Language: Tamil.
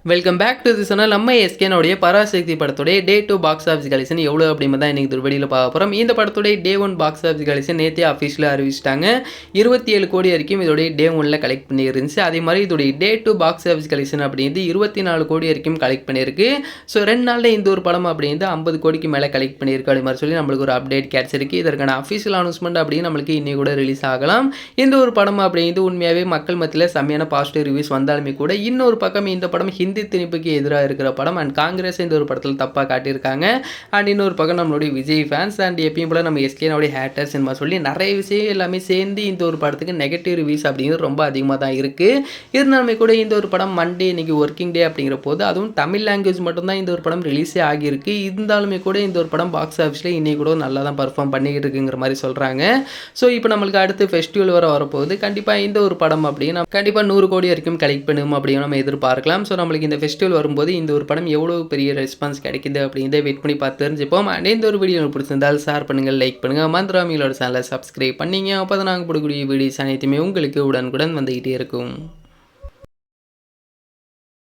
Welcome back to the channel. நம்ம எஸ்கேனோடைய பராசக்தி படத்துடைய டே 2 பாக்ஸ் ஆஃபீஸ் கலெக்ஷன் எவ்வளோ அப்படின்னு தான் இன்றைக்கி வெளியில் பார்க்க போகிறோம். இந்த படத்துடைய டே 1 பாக்ஸ் ஆஃபீஸ் கலெக்ஷன் நேற்றே அஃபிஷியலாக அறிவிச்சிட்டாங்க. 27 கோடி வரைக்கும் இதோடைய டே 1ல் கலெக்ட் பண்ணியிருந்துச்சு. அதே மாதிரி இதோடைய டே 2 பாக்ஸ் ஆஃபீஸ் கலெக்ஷன் அப்படின்றது 24 கோடி வரைக்கும் கலெக்ட் பண்ணியிருக்கு. ஸோ 2 நாளில் இந்த ஒரு படம் அப்படின்றது 50 கோடிக்கு மேலே கலெக்ட் பண்ணியிருக்கு அப்படி மாதிரி சொல்லி நம்மளுக்கு ஒரு அப்டேட் கிடச்சிருக்கு. இதற்கான அஃபிஷியல் அனௌன்ஸ்மெண்ட் அப்படின்னு நம்மளுக்கு இன்னைக்கு கூட ரிலீஸ் ஆகலாம். இந்த ஒரு படம் அப்படின்றது உண்மையாகவே மக்கள் மத்தியில் செம்மையான பாசிட்டிவ் ரிவ்யூஸ் வந்தாலுமே கூட இன்னொரு பக்கம் இந்த படம் ஹிந்தி திணிப்புக்கு எதிராக இருக்கிற படம் அண்ட் காங்கிரஸ் இந்த ஒரு படத்தில் தப்பாக காட்டியிருக்காங்க. அண்ட் இன்னொரு பக்கம் நம்மளுடைய விஜய் ஃபேன்ஸ் அண்ட் எப்பயும் போல நம்ம எஸ்கேனுடைய ஹேட்டர்ஸ் என்பா சொல்லி நிறைய விஷயம் எல்லாமே சேர்ந்து இந்த ஒரு படத்துக்கு நெகட்டிவ் ரிவ்யூஸ் அப்படிங்கிறது ரொம்ப அதிகமாக தான் இருக்குது. இருந்தாலுமே கூட இந்த ஒரு படம் மண்டே இன்னைக்கு ஒர்க்கிங் டே அப்படிங்கிற போது அதுவும் தமிழ் லாங்குவேஜ் மட்டும்தான் இந்த ஒரு படம் ரிலீஸே ஆகியிருக்கு. இருந்தாலுமே கூட இந்த ஒரு படம் பாக்ஸ் ஆஃபீஸில் இன்னைக்கு கூட நல்லா தான் பர்ஃபார்ம் பண்ணிக்கிட்டு இருக்குங்கிற மாதிரி சொல்கிறாங்க. ஸோ இப்போ நம்மளுக்கு அடுத்து ஃபெஸ்டிவல் வரப்போகுது. கண்டிப்பாக இந்த ஒரு படம் அப்படின்னு கண்டிப்பாக 100 கோடி வரைக்கும் கலெக்ட் பண்ணும் அப்படின்னு நம்ம எதிர்பார்க்கலாம். ஸோ நம்மளுக்கு இந்த ஃபெஸ்டிவல் வரும்போது இந்த ஒரு படம் எவ்வளோ பெரிய ரெஸ்பான்ஸ் கிடைக்குது அப்படின்றத வெயிட் பண்ணி பார்த்து தெரிஞ்சுப்போம். அண்ட் இந்த ஒரு வீடியோ பிடிச்சிருந்தால் ஷேர் பண்ணுங்கள், லைக் பண்ணுங்கள், மந்திராமிகளோட சேனலை சப்ஸ்கிரைப் பண்ணிங்க. அப்போ தான் நாங்கள் போடக்கூடிய வீடியோஸ் அனைத்துமே உங்களுக்கு உடனுக்குடன் வந்துக்கிட்டே இருக்கும்.